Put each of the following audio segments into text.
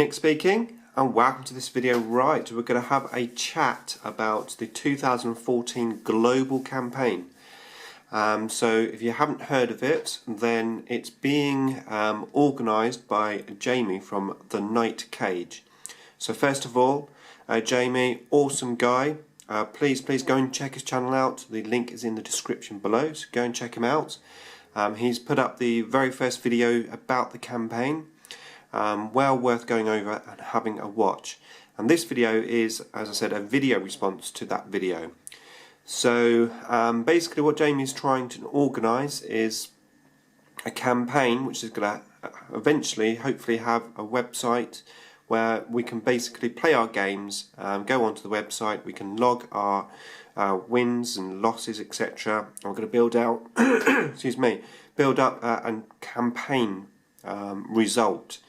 Nick speaking, and welcome to this video. Right, we're going to have a chat about the 2014 global campaign. So if you haven't heard of it, then it's being organised by Jamie from The Night Cage. So first of all, Jamie, awesome guy. Please go and check his channel out. The link is in the description below, so go and check him out. He's put up the very first video about the campaign. Well worth going over and having a watch. And this video is, as I said, a video response to that video. So basically what Jamie's trying to organise is a campaign which is going to eventually hopefully have a website where we can basically play our games, go onto the website, we can log our wins and losses, etc. I'm going to build out excuse me, build up a campaign result.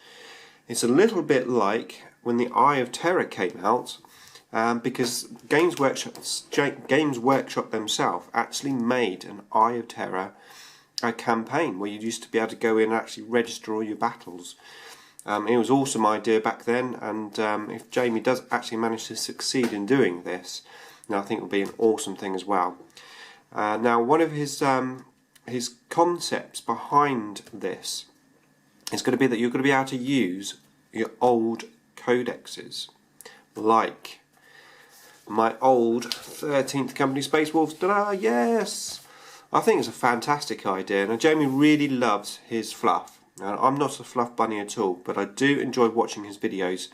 It's a little bit like when the Eye of Terror came out, because Games Workshop themselves actually made an Eye of Terror campaign where you used to be able to go in and actually register all your battles. It was an awesome idea back then, and if Jamie does actually manage to succeed in doing this, I think it will be an awesome thing as well. Now, one of his concepts behind this is going to be that you're going to be able to use your old codexes, like my old 13th Company Space Wolves. Ta-da! Yes! I think it's a fantastic idea. Now, Jamie really loves his fluff. I'm not a fluff bunny at all, but I do enjoy watching his videos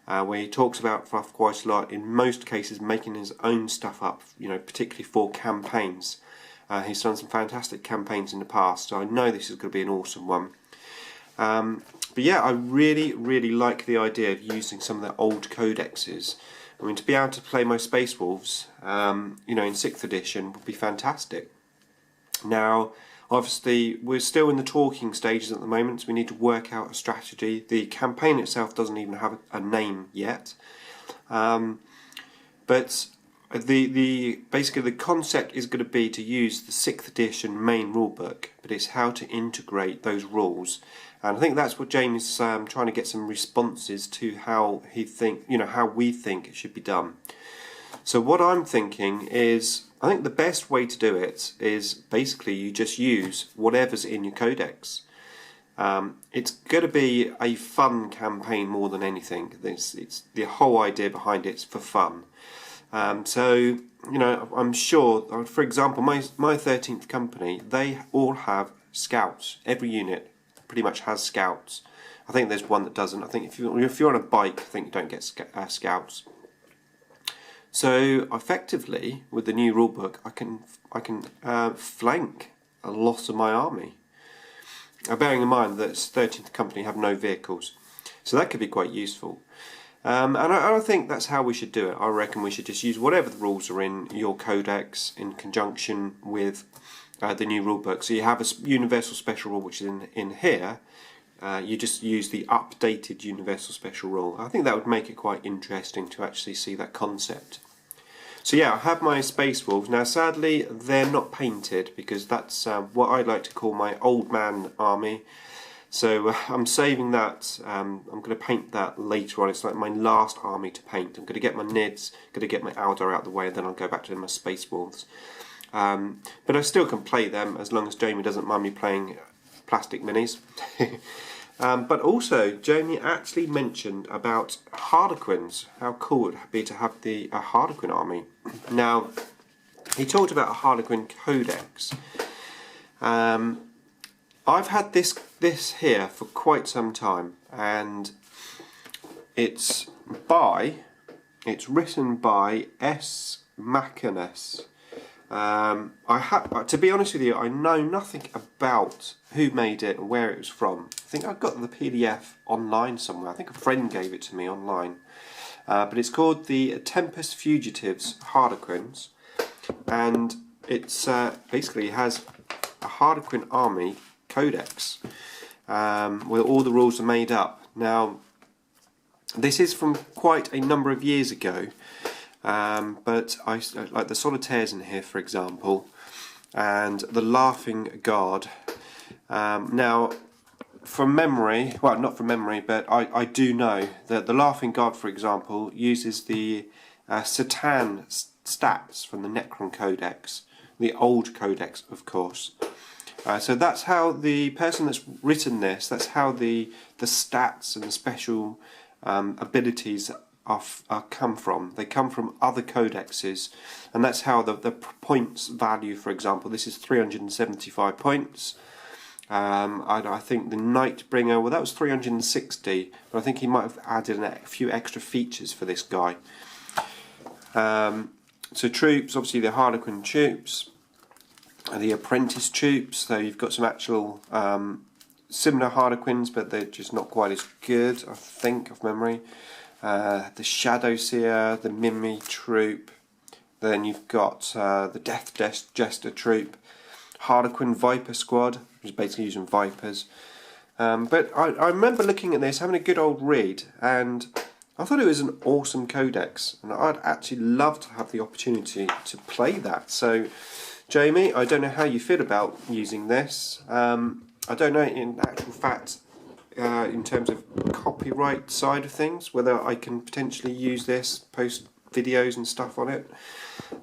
where he talks about fluff quite a lot, in most cases making his own stuff up, particularly for campaigns. He's done some fantastic campaigns in the past, so I know this is going to be an awesome one. But yeah, I really like the idea of using some of the old codexes. I mean, to be able to play my Space Wolves, in 6th edition would be fantastic. Now, obviously, we're still in the talking stages at the moment, so we need to work out a strategy. The campaign itself doesn't even have a name yet. But basically the concept is going to be to use the 6th edition main rulebook, but it's how to integrate those rules. And I think that's what Jamie's trying to get some responses to how how we think it should be done. So what I'm thinking is, I think the best way to do it is basically you just use whatever's in your codex. It's going to be a fun campaign more than anything. It's the whole idea behind it's for fun. So I'm sure, for example, my 13th company, they all have scouts. Every unit pretty much has scouts. I think there's one that doesn't. I think if you're on a bike, I think you don't get scouts. So effectively, with the new rulebook, I can flank a lot of my army. Bearing in mind that 13th company have no vehicles, so that could be quite useful. And I think that's how we should do it. I reckon we should just use whatever the rules are in your codex in conjunction with the new rulebook. So you have a universal special rule which is in here. You just use the updated universal special rule. I think that would make it quite interesting to actually see that concept. So yeah, I have my Space Wolves. Now sadly they're not painted because that's what I like to call my old man army. So I'm saving that. I'm going to paint that later on. It's like my last army to paint. I'm going to get my Nids, going to get my Aldar out of the way, and then I'll go back to my Space Wolves. But I still can play them as long as Jamie doesn't mind me playing plastic minis. But also, Jamie actually mentioned about Harlequins. How cool would it be to have a Harlequin army? Now, he talked about a Harlequin codex. I've had this here for quite some time, and it's written by S. Machinus. To be honest with you, I know nothing about who made it and where it was from. I think I've got the PDF online somewhere. I think a friend gave it to me online. But it's called the Tempest Fugitives Harlequins, and it's basically has a Harlequin army codex where all the rules are made up. Now, this is from quite a number of years ago. But I like the Solitaires in here, for example, and the Laughing God. Now, from memory, well, not from memory, but I do know that the Laughing God, for example, uses the Satan stats from the Necron Codex, the old Codex, of course. So that's how the person that's written this, that's how the stats and the special abilities are come from. They come from other codexes, and that's how the points value, for example, this is 375 points. I think the Nightbringer, well, that was 360, but I think he might have added a few extra features for this guy. So troops, obviously the Harlequin troops, the apprentice troops, so you've got some actual similar Harlequins, but they're just not quite as good, I think, off memory. The Shadow Seer, the Mimi troop, then you've got the Death Jester troop, Harlequin Viper squad, which is basically using Vipers. But I remember looking at this, having a good old read, and I thought it was an awesome codex, and I'd actually love to have the opportunity to play that. So, Jamie, I don't know how you feel about using this. I don't know in actual fact, in terms of copyright side of things, whether I can potentially use this, post videos and stuff on it.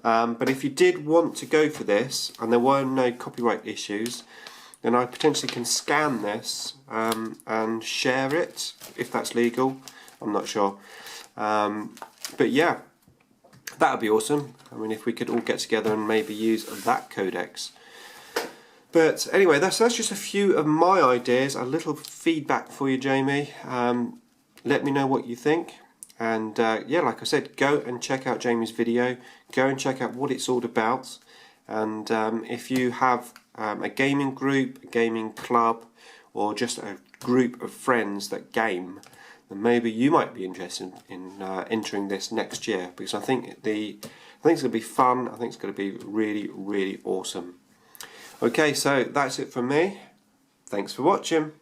But if you did want to go for this and there were no copyright issues, then I potentially can scan this and share it, if that's legal. I'm not sure. But yeah, that would be awesome. I mean, if we could all get together and maybe use that codex. But anyway, that's just a few of my ideas, a little feedback for you, Jamie. Let me know what you think. And yeah, like I said, go and check out Jamie's video. Go and check out what it's all about. And if you have a gaming group, a gaming club, or just a group of friends that game, then maybe you might be interested in entering this next year, because I think it's going to be fun. I think it's going to be really, really awesome. Okay, so that's it from me. Thanks for watching.